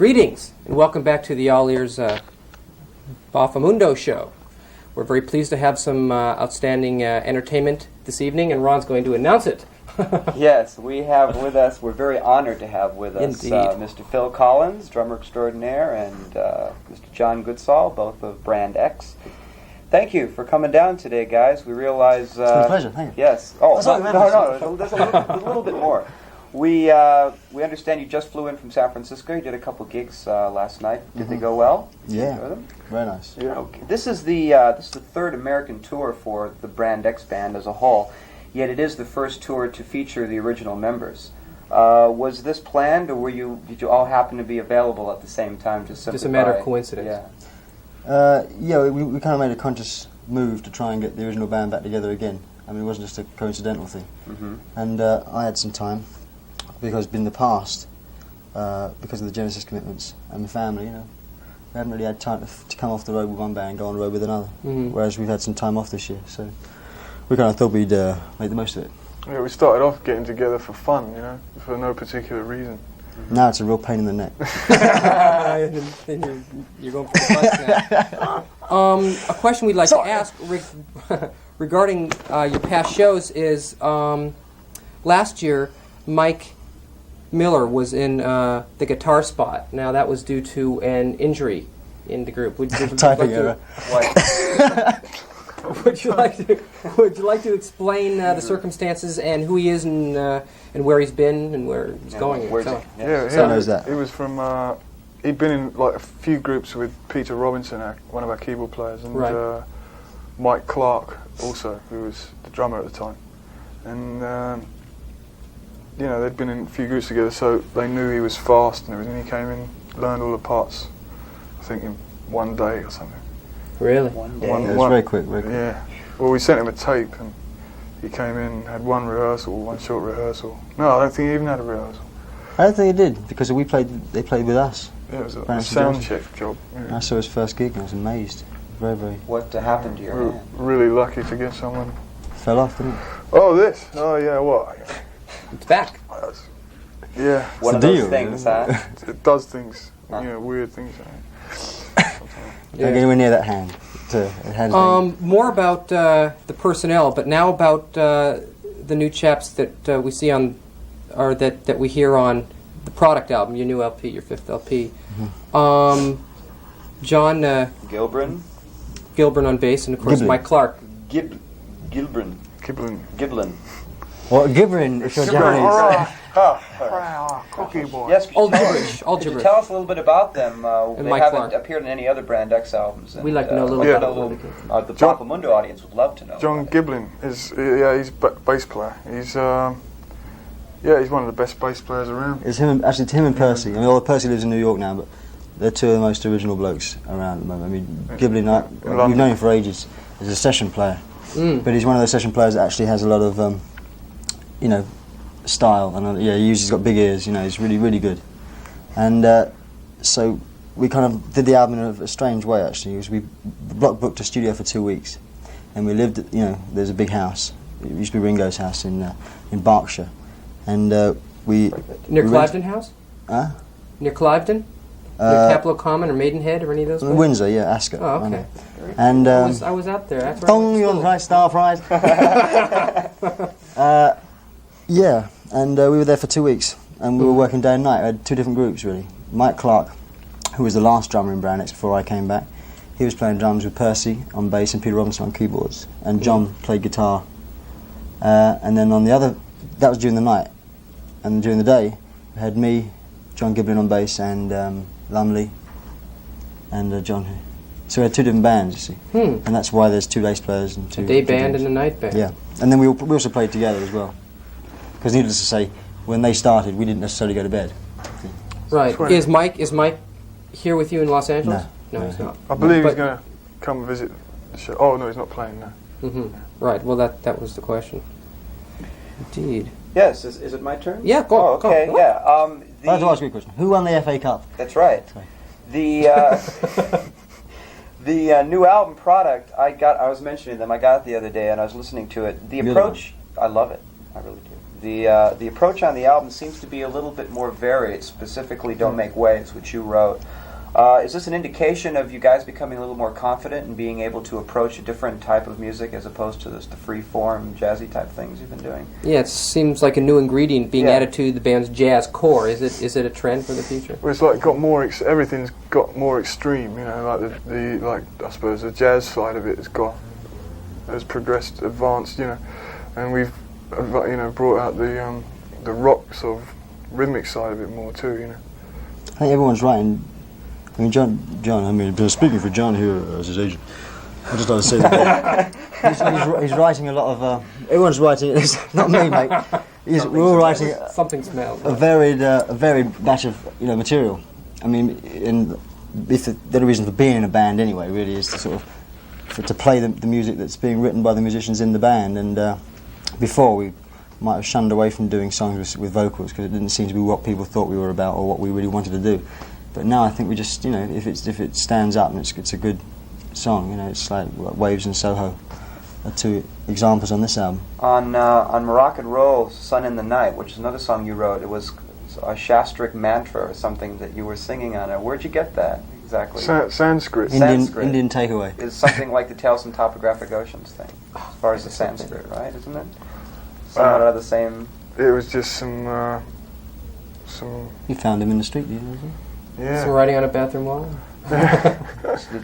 Greetings, and welcome back to the All Ears Boffomundo Show. We're very pleased to have some outstanding entertainment this evening, and Ron's going to announce it. Yes, we have with us, we're very honored to have with us Mr. Phil Collins, drummer extraordinaire, and Mr. John Goodsall, both of Brand X. Thank you for coming down today, guys. We realize... It's been a pleasure, thank you. Yes. Oh, no, there's a little bit more. We understand you just flew in from San Francisco. You did a couple gigs last night. Did they go well? Yeah, Enjoy them? very nice. Yeah. Okay. This is the third American tour for the Brand X band as a whole. Yet it is the first tour to feature the original members. Was this planned, or did you all happen to be available at the same time? Just a matter of coincidence. Yeah. We kind of made a conscious move to try and get the original band back together again. I mean, it wasn't just a coincidental thing. Mm-hmm. And I had some time, because in the past, because of the Genesis commitments and the family, we haven't really had time to come off the road with one band and go on the road with another. Mm-hmm. Whereas we've had some time off this year, so we kind of thought we'd make the most of it. Yeah, we started off getting together for fun, for no particular reason. Mm-hmm. Now it's a real pain in the neck. You're going for the bus now. A question we'd like to ask regarding your past shows is, last year, Mike Miller was in the guitar spot. Now that was due to an injury in the group. Typing error. Would you like to explain the circumstances and who he is and where he's been and where he's going? He was from. He'd been in like a few groups with Peter Robinson, one of our keyboard players, and Mike Clark also, who was the drummer at the time, and they'd been in a few groups together, so they knew he was fast and everything. He came in, learned all the parts, I think in one day or something. Really? One day. It was very quick. Yeah. Well, we sent him a tape, and he came in, had one short rehearsal. No, I don't think he even had a rehearsal. I don't think he did, because they played with us. Yeah, it was a sound check job. Yeah. I saw his first gig and I was amazed. Very, very... What happened to your hand? Really lucky to get someone... Fell off, didn't it? Oh, this? Oh, yeah, what? It's back. Yeah. One of those things, huh? It does things, weird things. Don't get anywhere near that hand. More about the personnel, but now about the new chaps that we see on, or that we hear on the Product album, your new LP, your fifth LP. Mm-hmm. John Gilbrin on bass, and of course Mike Clark. Gilbrin. What, Gibrin, if you're Japanese. Yes, all gibberish. Could you tell us a little bit about them? They Mike haven't Clark. appeared in any other Brand X albums. We'd like to know a little bit about the Boffomundo audience would love to know. John Giblin is, he's a bass player. He's one of the best bass players around. It's him and Percy. I mean, Percy lives in New York now, but they're two of the most original blokes around at the moment. I mean, Giblin, we've known him for ages. He's a session player, but he's one of those session players that actually has a lot of, style, and he's got big ears. He's really, really good. And so we kind of did the album in a strange way. Actually, we block booked a studio for 2 weeks, and we lived at, there's a big house. It used to be Ringo's house in Berkshire, and we near Cliveden House. Near Cliveden. Near Capelo Common or Maidenhead or any of those places? Windsor, Ascot. Oh, okay. And I was out there. That's you on right star prize. And we were there for 2 weeks, and we were working day and night. We had two different groups, really. Mike Clark, who was the last drummer in Brand X before I came back, he was playing drums with Percy on bass and Peter Robinson on keyboards, and John played guitar. And then on the other, that was during the night, and during the day, we had me, John Giblin on bass, and Lumley, and John. So we had two different bands, you see, and that's why there's two bass players and two. A day band and a night band. Yeah, and then we also played together as well. Because needless to say, when they started, we didn't necessarily go to bed. Right. Is Mike here with you in Los Angeles? No, he's not. I believe he's going to come visit the show. Oh no, he's not playing now. Mm-hmm. Right. Well, that was the question. Indeed. Yes. Is it my turn? Yeah. Go on. Okay. Go on. Yeah. I'd like to ask you a question. Who won the FA Cup? That's right. The new album Product. I was mentioning them. I got it the other day, and I was listening to it. The approach. I love it. I really do. The approach on the album seems to be a little bit more varied, specifically Don't Make Waves, which you wrote. Is this an indication of you guys becoming a little more confident and being able to approach a different type of music as opposed to the free-form, jazzy type things you've been doing? Yeah, it seems like a new ingredient being added to the band's jazz core. Is it a trend for the future? Well, it's like got more. Everything's got more extreme. You know, like I suppose the jazz side of it has progressed, advanced. You know, and we've brought out the rock sort of rhythmic side of it more too. You know, I think everyone's writing. I mean, John. I mean, speaking for John here as his agent, I just like to say that he's writing a lot of. Everyone's writing. It's not me, mate. We're all writing. Something smells. A varied batch of material. I mean, the only reason for being in a band anyway really is to sort of to play the music that's being written by the musicians in the band. And before we might have shunned away from doing songs with vocals because it didn't seem to be what people thought we were about or what we really wanted to do. But now I think we just, if it stands up and it's a good song, it's like Waves and Soho are two examples on this album. On Morocco Roll, Sun in the Night, which is another song you wrote, it was a Shastric mantra or something that you were singing on it. Where'd you get that exactly? Sanskrit. Indian takeaway. It's something like the Tales from Topographic Oceans thing, as far as the Sanskrit, right? Isn't it? Somewhat out of the same. It was just some. You found him in the street, didn't you? Yeah. Some writing on a bathroom wall?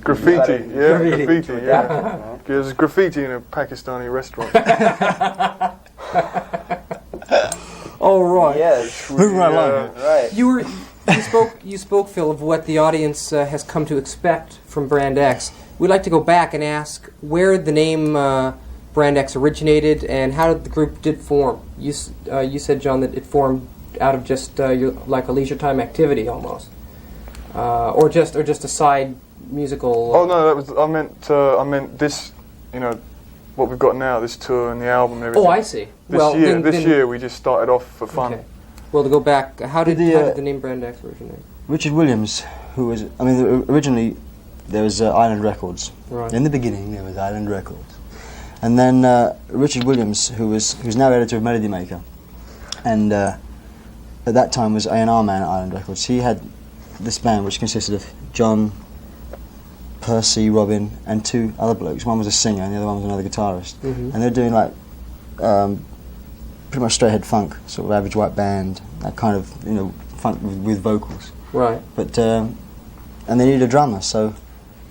Graffiti, yeah. There's graffiti in a Pakistani restaurant. Oh, right. Yes. Moving right along. Right. You spoke, Phil, of what the audience has come to expect from Brand X. We'd like to go back and ask where the name Brand X originated and how did the group form. You said, John, that it formed out of just like a leisure time activity almost. Or just a side musical. Oh no, I meant this. What we've got now, this tour and the album and everything. Oh, I see. This year we just started off for fun. Okay. Well, to go back, how did the name Brand X originate? Richard Williams, originally there was Island Records. Right. In the beginning there was Island Records, and then Richard Williams, who's now editor of Melody Maker, and at that time was A&R man at Island Records. He had this band which consisted of John, Percy, Robin and two other blokes. One was a singer and the other one was another guitarist. Mm-hmm. And they were doing like pretty much straight ahead funk, sort of average white band, that kind of funk with vocals. Right. But and they needed a drummer, so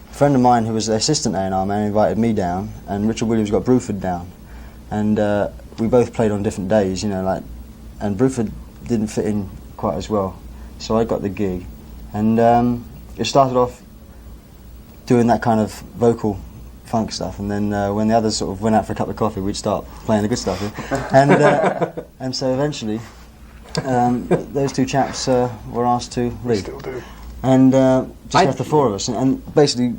a friend of mine who was the assistant A&R man invited me down, and Richard Williams got Bruford down, and we both played on different days, and Bruford didn't fit in quite as well, so I got the gig. And it started off doing that kind of vocal funk stuff, and then when the others sort of went out for a cup of coffee, we'd start playing the good stuff. And so eventually, those two chaps were asked to leave. Still do. And just left the four of us, and basically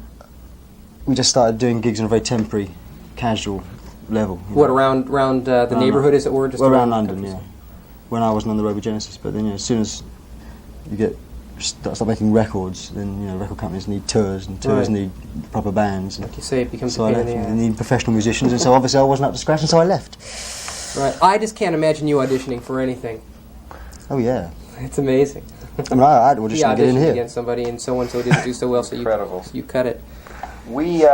we just started doing gigs on a very temporary, casual level. What, around the neighbourhood, as it were? Just around London, yeah. When I wasn't on the road with Genesis, but then as soon as you start making records, then record companies need tours, and tours need proper bands. Like you say, it becomes so a I pain in left, the ass. and they need professional musicians, and so obviously I wasn't up to scratch, and so I left. Right. I just can't imagine you auditioning for anything. Oh yeah. It's amazing. I mean, I had to audition to get in here. Against somebody, and so-and-so didn't do so well, so you cut it. We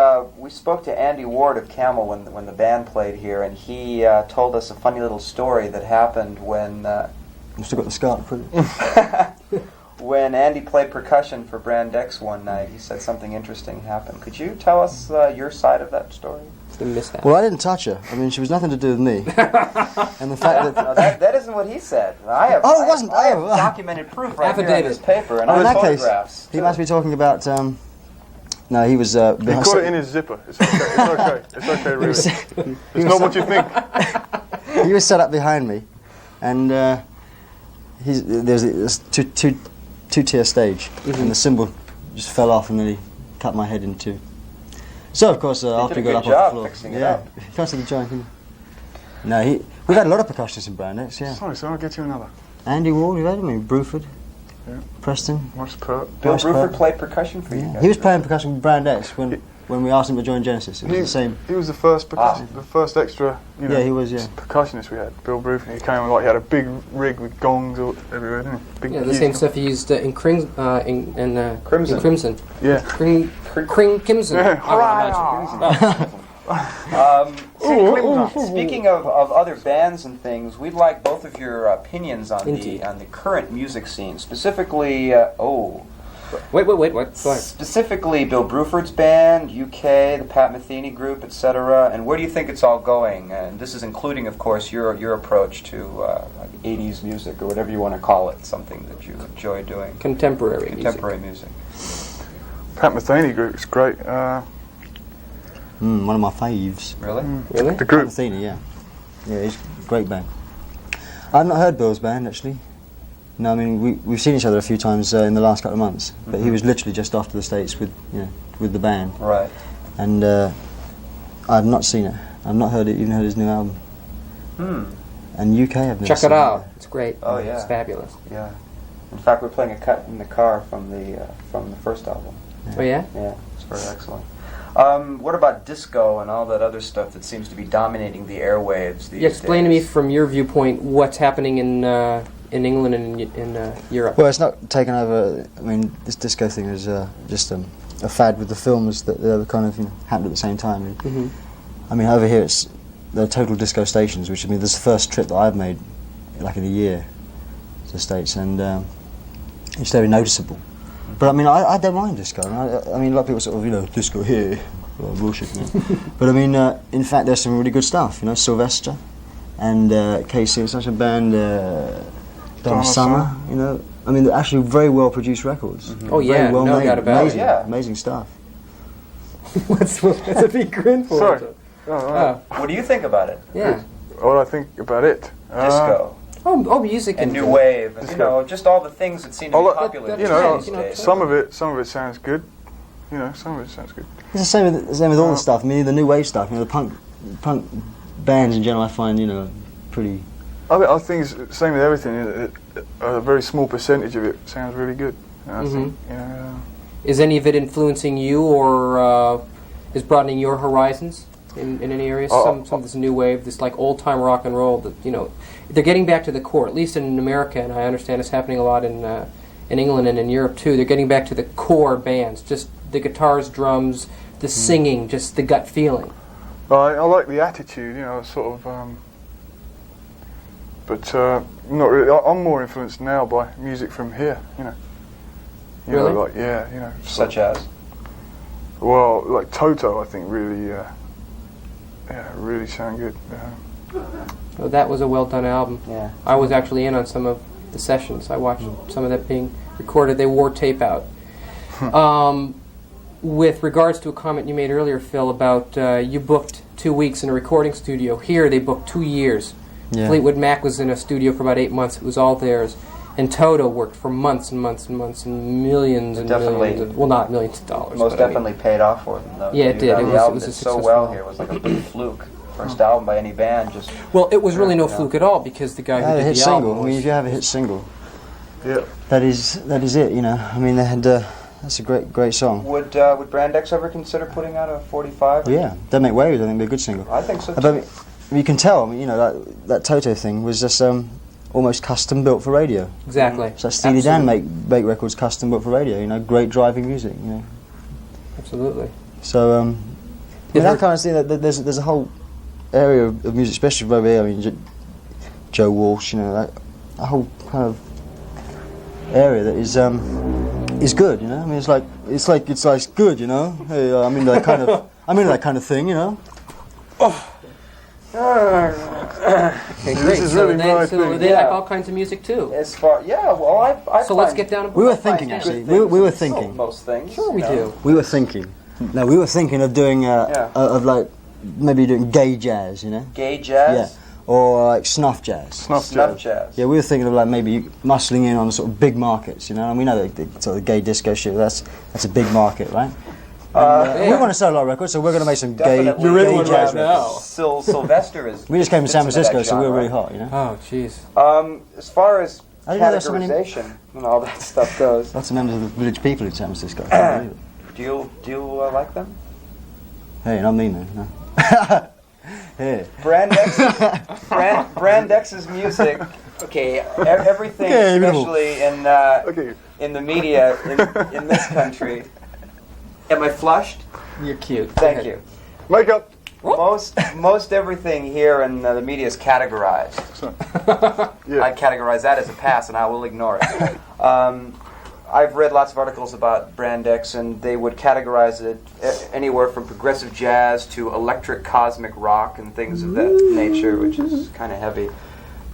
spoke to Andy Ward of Camel when the band played here, and he told us a funny little story that happened when... I've still got the scar to put it. When Andy played percussion for Brand X one night, he said something interesting happened. Could you tell us your side of that story? It's the mishap. Well, I didn't touch her. I mean, she was nothing to do with me. And the fact that... No, that isn't what he said. I have documented proof right here on this paper, and in that photographs. Case, he must be talking about... no, he was... he caught it in his zipper. It's okay. It's okay, really. It's not what you think. He was set up behind me, and there's this two-tier stage, and the cymbal just fell off, and then he cut my head in two. So of course, after he got up off the floor, fixing it up. He can't see the joint. No, we've had a lot of percussionists in Brand X, yeah. Sorry, so I'll get you another. Andy Ward, you've had him, Bruford, yeah. Preston. Morris Pert. Bill Bruford played percussion for you guys. He was playing percussion with Brand X when when we asked him to join Genesis. It was the same. He was the first the first extra, Yeah, he was, yeah. percussionist we had, Bill Bruford. He came like he had a big rig with gongs everywhere, didn't he? Big, Yeah, the same stuff he used in Crimson. Crimson. Yeah. Crimson. Speaking of other bands and things, we'd like both of your opinions on the current music scene, specifically. Wait. Go ahead. Specifically, Bill Bruford's band, UK, the Pat Metheny group, etc. And where do you think it's all going? And this is including, of course, your approach to like 80s music or whatever you want to call it, something that you enjoy doing. Contemporary music. Pat Metheny group is great. One of my faves. Really? The group. Pat Metheny, yeah. Yeah, he's a great band. I've not heard Bill's band, actually. No, I mean, we've seen each other a few times in the last couple of months, but he was literally just off to the States with the band. Right. And I've not seen it. I've not even heard his new album. And UK, I've never Check seen it out. It's great. Oh, yeah. It's fabulous. Yeah. In fact, we're playing a cut in the car from the first album. Oh, yeah? Yeah, it's very excellent. What about disco and all that other stuff that seems to be dominating the airwaves these days? Explain to me from your viewpoint what's happening in England and in Europe. Well, it's not taken over. I mean, this disco thing is just a fad with the films that kind of happened at the same time. I mean, over here there are total disco stations, which I mean, this is the first trip that I've made, like in a year, to the States, and it's very noticeable. But I mean, I don't mind disco. I mean, a lot of people sort of disco here, bullshit. But I mean, in fact, there's some really good stuff. Sylvester and Casey was such a band. Donna Summer, I mean, they're actually very well produced records. Oh yeah, well no made. doubt about amazing, it. Yeah. Amazing stuff. What's a big grin for? Sorry. What do you think about it? Yeah. What I think about it? Disco. Music And new wave, and, just all the things that seem to be popular these days. Some of it sounds good. Some of it sounds good. It's the same with all the stuff. I mean, the new wave stuff. The punk bands in general, I find pretty. I think it's the same with everything. A very small percentage of it sounds really good. I think, Is any of it influencing you, or is broadening your horizons in any areas? Some of this new wave, this like old time rock and roll. That they're getting back to the core. At least in America, and I understand it's happening a lot in England and in Europe too. They're getting back to the core bands, just the guitars, drums, the singing, just the gut feeling. I like the attitude. Sort of. But not really. I'm more influenced now by music from here. Really? Such as? Well, like Toto, I think really sound good. Well, that was a well done album. Yeah. I was actually in on some of the sessions. I watched some of that being recorded. They wore tape out. With regards to a comment you made earlier, Phil, about you booked 2 weeks in a recording studio. Here, they booked 2 years. Yeah. Fleetwood Mac was in a studio for about 8 months. It was all theirs. And Toto worked for months and months and months and millions and millions of, well, not millions of dollars. Most definitely paid off for them, though. Yeah, it did. The album It was did a so successful well here. It was like a big fluke. First album by any band. Well, it was really no fluke at all, because the guy who a did hit the single. album I mean, if you have a hit single, Yeah. that is it. I mean, they had that's a great song. Would Brand X ever consider putting out a 45? Yeah, Don't Make Waves. I think it'd be a good single. I think so too. But you can tell. I mean, that Toto thing was just almost custom built for radio. Exactly. So Steely Dan make records custom built for radio. Great driving music. Absolutely. So that kind of thing. There's a whole area of music, especially over here. I mean, Joe Walsh. A whole kind of area that is good. I mean, it's like good. Hey, I'm into that kind of thing. Okay, great. is So really my so thing. they like all kinds of music too. As far, I So let's get down to We were thinking, actually. We were thinking. most things. Sure, we do. We were thinking. No, we were thinking of doing maybe doing gay jazz. Gay jazz. Yeah. Or like snuff jazz. Snuff Snuff jazz. jazz. Yeah, we were thinking of maybe muscling in on sort of big markets, and we know that the sort of gay disco shit. That's a big market, right? We want to sell a lot of records, so we're going to make some gay Definitely. jazz now. records. Sylvester is. We just came from San fits into Francisco, that so we were genre. really hot, Oh, jeez. As far as I didn't know there's so many- categorization and all that stuff goes, Lots of members of the village people in San Francisco. I can't believe it. do you like them? Hey, not me, man. No. Hey. Brand X's music. Okay, everything, especially in the media in this country. Am I flushed? You're cute. Thank you. Makeup. Most everything here in the media is categorized. Yeah. I categorize that as a pass, and I will ignore it. I've read lots of articles about Brand X, and they would categorize it anywhere from progressive jazz to electric cosmic rock and things of that nature, which is kind of heavy.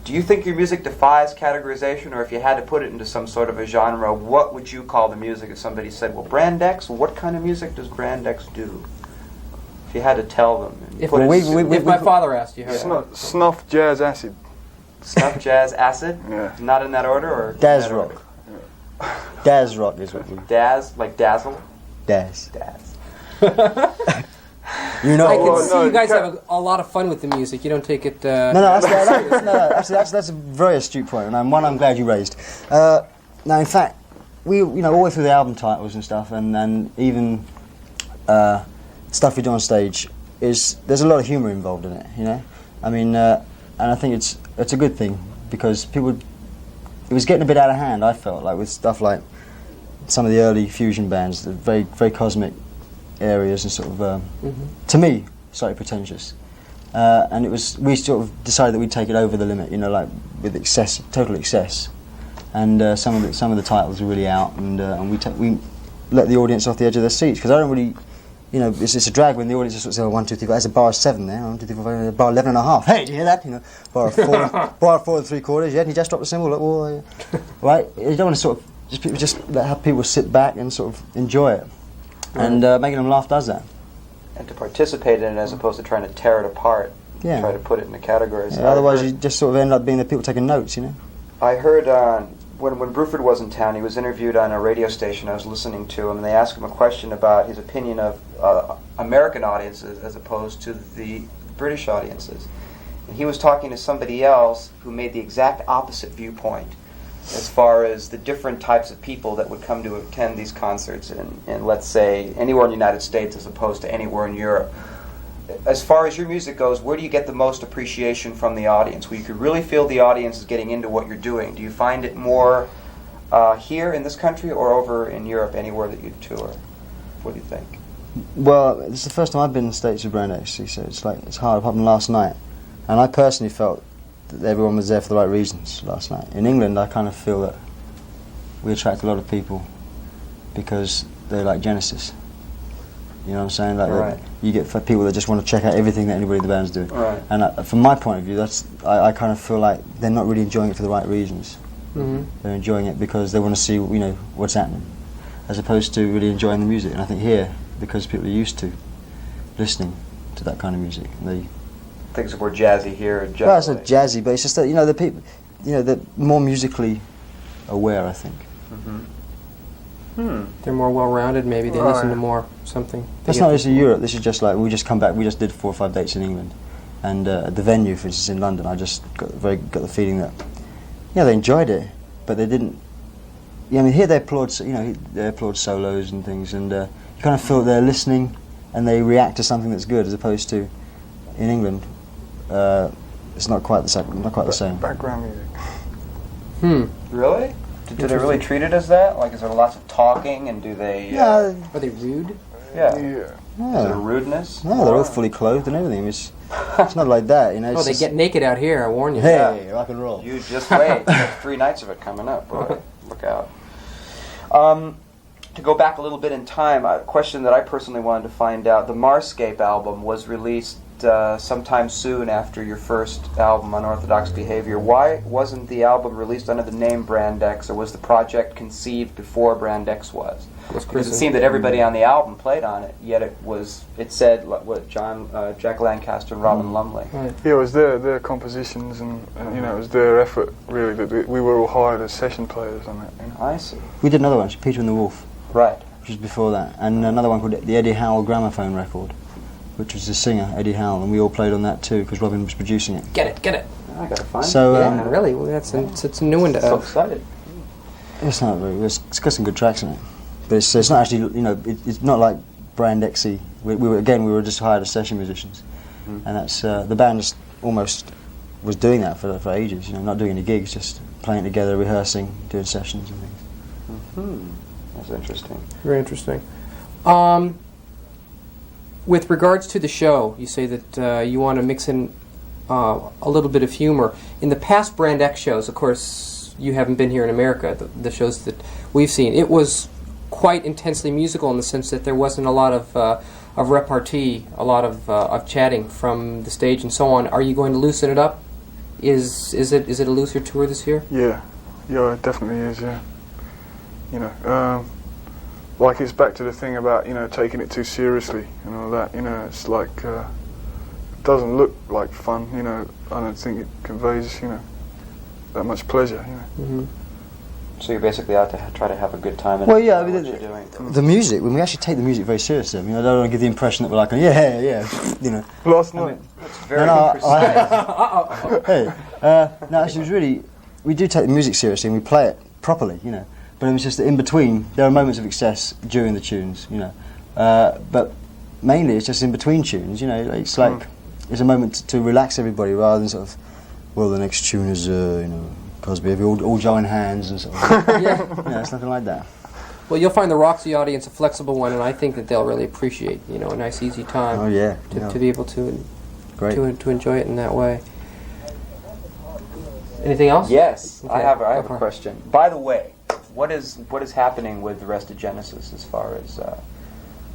Do you think your music defies categorization, or if you had to put it into some sort of a genre, what would you call the music? If somebody said, well, Brand X, what kind of music does Brand X do? If you had to tell them. If my father asked you. Snuff, jazz, acid. Snuff, jazz, acid? Yeah. Not in that order? Or Daz rock. Daz rock is what we... Daz? Like dazzle? Daz. Daz. You know... I can see you guys have a lot of fun with the music. You don't take it... That's a very astute point, and one I'm glad you raised. Now, in fact, we, all the way through the album titles and stuff, and even stuff we do on stage, there's a lot of humour involved in it, I mean, and I think it's a good thing, because it was getting a bit out of hand, I felt, like with stuff like some of the early fusion bands, the very, very cosmic areas and sort of, to me, slightly pretentious. And we sort of decided that we'd take it over the limit, like with total excess. And some of the titles are really out, and we let the audience off the edge of their seats, because I don't really, it's a drag when the audience is sort of saying, 1, 2, 3, 4, there's a bar of 7 there, 1, 2, 3, 4, 5, bar 11 and a half. Hey, do you hear that? Bar of 4 and 3/4. Yeah, he just dropped the cymbal. Right? You don't want to sort of just have people sit back and sort of enjoy it, and making them laugh does that. And to participate in it as opposed to trying to tear it apart. Yeah. Try to put it in the categories. Yeah, otherwise, you just sort of end up being the people taking notes. I heard when Bruford was in town, he was interviewed on a radio station. I was listening to him, and they asked him a question about his opinion of American audiences as opposed to the British audiences. And he was talking to somebody else who made the exact opposite viewpoint as far as the different types of people that would come to attend these concerts in let's say, anywhere in the United States as opposed to anywhere in Europe. As far as your music goes, where do you get the most appreciation from the audience, where you could really feel the audience is getting into what you're doing? Do you find it more here in this country or over in Europe, anywhere that you tour? What do you think? Well, it's the first time I've been in the States with Brand X, so it's hard. It happened last night, and I personally felt that everyone was there for the right reasons last night. In England, I kind of feel that we attract a lot of people because they like Genesis. You know what I'm saying? Like right. You get for people that just want to check out everything that anybody in the band's doing. Right. And from my point of view, I kind of feel like they're not really enjoying it for the right reasons. Mm-hmm. They're enjoying it because they want to see what's happening, as opposed to really enjoying the music. And I think here, because people are used to listening to that kind of music, Things are more jazzy here. Well, it's not jazzy, but it's just that the people, they're more musically aware, I think. Mm-hmm. They're more well-rounded, maybe. They listen to more something. That's not just in Europe. This is just like, we just come back. We just did 4 or 5 dates in England. And at the venue, for instance, in London, I just got the feeling that, they enjoyed it, but they didn't. Here they applaud, they applaud solos and things, and you kind of feel that they're listening and they react to something that's good, as opposed to in England, it's not quite the same. Background music. Really? Do they really treat it as that? Like, is there lots of talking, and do they... Are they rude? Yeah. Yeah. Is it a rudeness? No, they're all fully clothed and everything. It's not like that, It's they get naked out here, I warn you. Hey, rock and roll. You just wait. There's 3 nights of it coming up, boy. Look out. To go back a little bit in time, a question that I personally wanted to find out. The Marscape album was released sometime soon after your first album, Unorthodox Behavior. Why wasn't the album released under the name Brand X, or was the project conceived before Brand X was? Because it seemed that everybody on the album played on it, yet it said Jack Lancaster and Robin Lumley. Right. Yeah, it was their compositions, and it was their effort, really, that we were all hired as session players on it. I see. We did another one, Peter and the Wolf. Right. Which was before that, and another one called the Eddie Howell gramophone record, which was the singer Eddie Howell, and we all played on that too because Robin was producing it. Get it. I gotta find it. So really, well, it's a new one to So excited. it's not very. It's got some good tracks in it, but it's not actually. It's not like Brand X-y We were just hired as session musicians, and that's the band just almost was doing that for ages. You know, not doing any gigs, just playing together, rehearsing, doing sessions and things. That's interesting. Very interesting. With regards to the show, you say that you want to mix in a little bit of humor. In the past Brand X shows, of course, you haven't been here in America, the shows that we've seen, it was quite intensely musical in the sense that there wasn't a lot of repartee, a lot of chatting from the stage and so on. Are you going to loosen it up? Is it a looser tour this year? Yeah, it definitely is. Yeah, you know, like it's back to the thing about taking it too seriously and all that. You know, it's like it doesn't look like fun. You know, I don't think it conveys that much pleasure. You know. So you're basically out to try to have a good time. And well, yeah, I mean, what you're doing. The music. When we actually take the music very seriously. I mean, I don't want to give the impression that we're like, yeah, you know. Last night. That's very precise. Hey, no, actually, it was really. We do take the music seriously and we play it properly, you know. But it was just that in between, there are moments of excess during the tunes, you know. But mainly, it's just in between tunes, you know. It's like it's a moment to relax everybody rather than sort of, well, the next tune is, Cosby, we all join hands and sort of. Yeah, it's nothing like that. Well, you'll find the Roxy audience a flexible one, and I think that they'll really appreciate, a nice, easy time. Oh yeah, to be able to enjoy it in that way. Anything else? Yes, Okay. I have a question. By the way, what is happening with the rest of Genesis as far as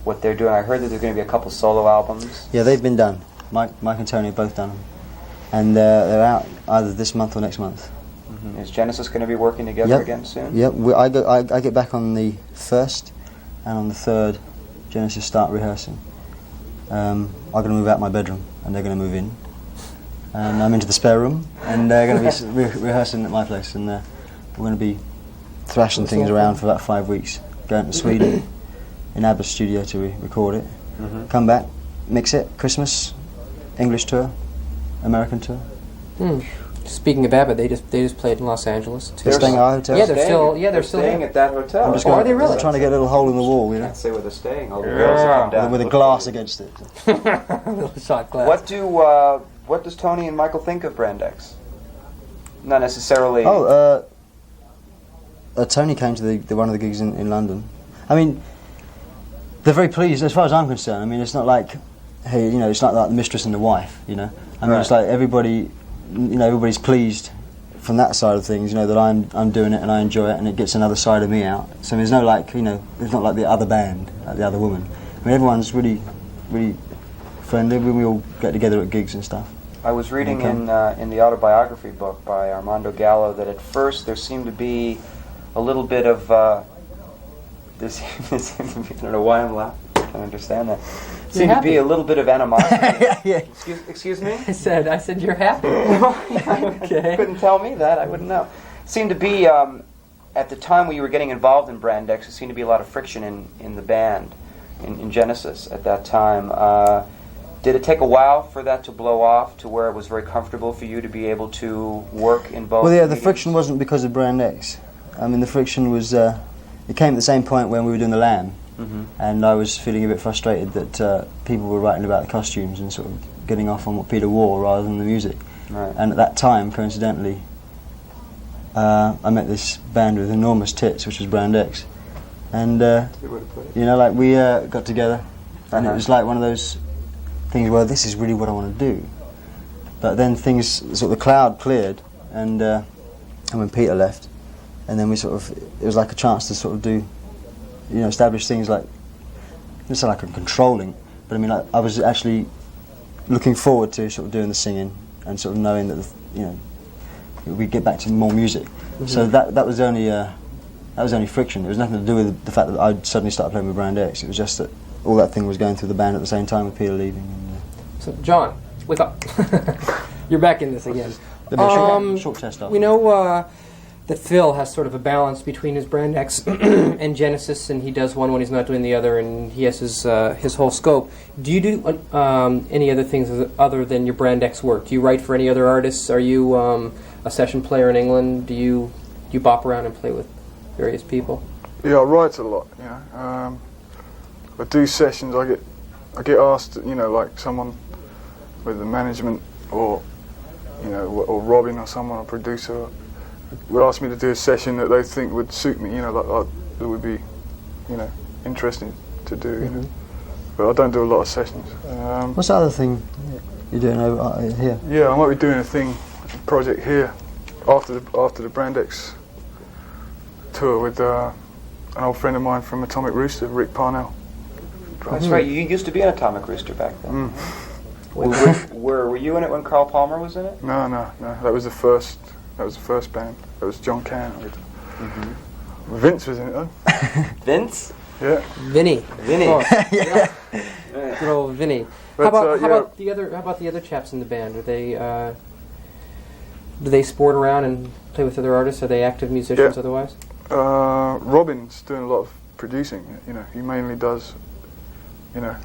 what they're doing? I heard that there's going to be a couple solo albums. Yeah, they've been done. Mike and Tony have both done them, and they're out either this month or next month. Is Genesis going to be working together again soon? Yep. I get back on the 1st, and on the 3rd, Genesis start rehearsing. I'm going to move out my bedroom, and they're going to move in. And I'm into the spare room, and they're going to be rehearsing at my place, and we're going to be thrashing things around for about 5 weeks. Going to Sweden, in ABBA's studio to record it. Come back, mix it. Christmas, English tour, American tour. Speaking of ABBA, they just played in Los Angeles too. They're staying at our hotel. Yeah, they're still staying here. at that hotel. Are they really? I'm trying to get a little hole in the wall, you know. Can't say where they're staying. All the girls have come down With a glass against it. Little shot glass. What does Tony and Michael think of Brand X? Not necessarily. Tony came to the one of the gigs in London. I mean, they're very pleased as far as I'm concerned. I mean, it's not like, hey, it's not like the mistress and the wife, I mean, it's like everybody, everybody's pleased from that side of things, that I'm doing it and I enjoy it and it gets another side of me out. So there's no like, it's not like the other band, like the other woman. I mean, everyone's really, really friendly when we all get together at gigs and stuff. I was reading in the autobiography book by Armando Gallo that at first there seemed to be a little bit of this. I don't know why I'm laughing. I can't understand that. Seemed to be a little bit of animosity. Yeah. Excuse me? I said you're happy. Okay. Couldn't tell me that. I wouldn't know. Seemed to be at the time when you were getting involved in Brand X, there seemed to be a lot of friction in the band, in Genesis at that time. Did it take a while for that to blow off to where it was very comfortable for you to be able to work in both? Well, yeah, the mediums? friction wasn't because of Brand X. I mean, the friction was, it came at the same point when we were doing The Lamb, and I was feeling a bit frustrated that people were writing about the costumes and sort of getting off on what Peter wore rather than the music. Right. And at that time, coincidentally, I met this band with enormous tits, which was Brand X. And, we got together, and it was like one of those things where this is really what I want to do. But then things, sort of the cloud cleared, and when Peter left, and then it was like a chance to sort of do, establish things like, it's not like I'm controlling, but I mean, I was actually looking forward to sort of doing the singing and sort of knowing that, we'd get back to more music. So that was only friction. It was nothing to do with the fact that I'd suddenly started playing with Brand X. It was just that all that thing was going through the band at the same time with Peter leaving. So, John, wake up. You're back in this again. Short test up. We know that Phil has sort of a balance between his Brand X and Genesis, and he does one when he's not doing the other, and he has his whole scope. Do you do any other things other than your Brand X work? Do you write for any other artists? Are you a session player in England? Do you bop around and play with various people? Yeah, I write a lot. I do sessions. I get I get asked, you know, like someone with the management or, you know, or Robin or someone, a producer, would ask me to do a session that they think would suit me, you know, like that would be, you know, interesting to do. You know. But I don't do a lot of sessions. What's the other thing you're doing over here? Yeah, I might be doing a project here after the Brand X tour with an old friend of mine from Atomic Rooster, Rick Parnell. That's right. You used to be an Atomic Rooster back then. Were you in it when Carl Palmer was in it? No. That was the first. That was the first band. That was John Cann. Vince was in it though. Vince? Yeah. Vinny. Yeah. Good old Vinny. But, How about the other chaps in the band? Do they sport around and play with other artists? Are they active musicians otherwise? Robin's doing a lot of producing. You know, he mainly does, you know,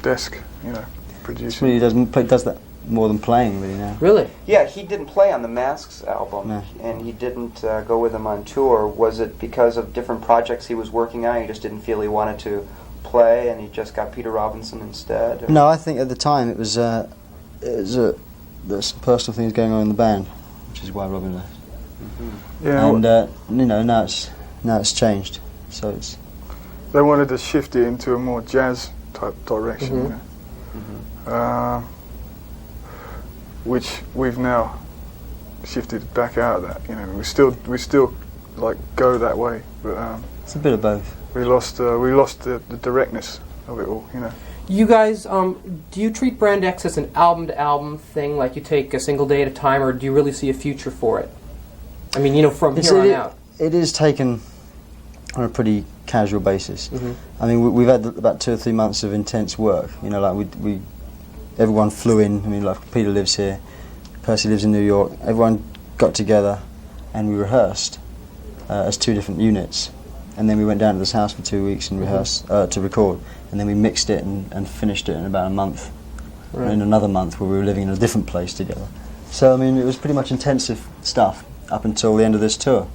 desk, you know, producing. He does that more than playing, really, now. Really? Yeah, he didn't play on the Masks album, No. and he didn't go with them on tour. Was it because of different projects he was working on? He just didn't feel he wanted to play, and he just got Peter Robinson instead? Or? No, I think at the time it was there's some personal things going on in the band, which is why Robin left. Yeah, And you know, now it's changed, so it's. they wanted to shift it into a more jazz type direction, you know. Which we've now shifted back out of that. You know, we still like go that way, but It's a bit of both. we lost the directness of it all. You know. You guys, do you treat Brand X as an album-to-album thing, like you take a single day at a time, or do you really see a future for it? I mean, you know, from here on out. It is taken on a pretty casual basis. I mean, we've had about 2 or 3 months of intense work. You know, like we everyone flew in. I mean, like Peter lives here, Percy lives in New York. Everyone got together and we rehearsed as 2 different units, and then we went down to this house for 2 weeks and rehearsed to record, and then we mixed it and finished it in about a month, and in another month where we were living in a different place together. So I mean, it was pretty much intensive stuff up until the end of this tour,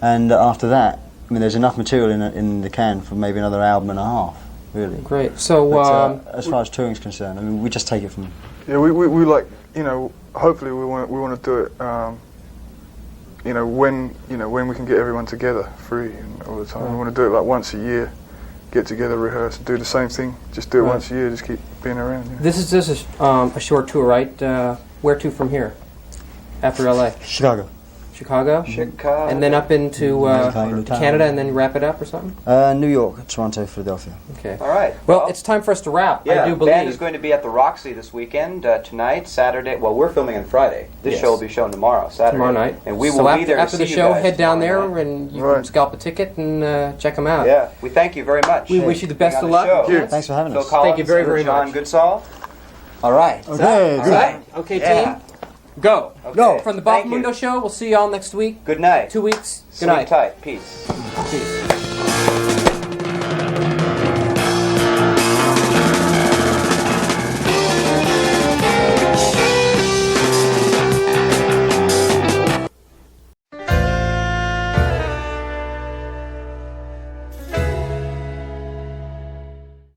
and after that, I mean, there's enough material in the can for maybe another album and a half. Really. Great. So, But, as far as touring's concerned, I mean, we just take it from. Yeah, we like, you know. Hopefully, we want to do it. You know, when we can get everyone together free and all the time. We want to do it like once a year. Get together, rehearse, and do the same thing. Just do it once a year. Just keep being around. You know. this is just a short tour, right? Where to from here? After LA? Chicago. Chicago? And then up into Canada, and then wrap it up or something? New York, Toronto, Philadelphia. Okay. All right. Well, it's time for us to wrap. Yeah, I do the believe. band is going to be at the Roxy this weekend, tonight, Saturday. Well, we're filming on Friday. This show will be shown tomorrow, Saturday. Tomorrow night. And we so will after, be there after to the see show, you guys head down tomorrow there night. and you can scalp a ticket and check them out. Yeah, we thank you very much. We wish you the best of Being luck. on the show. Yes. Thanks for having Phil us. Collins Thank you very, and very John much. Goodsall. All right. Okay, All good. right. Okay, Yeah. team. Go. Okay. Go. From the Thank Boffomundo you. Show, we'll see you all next week. Good night. 2 weeks. Good Sleep night. tight. Peace. Peace.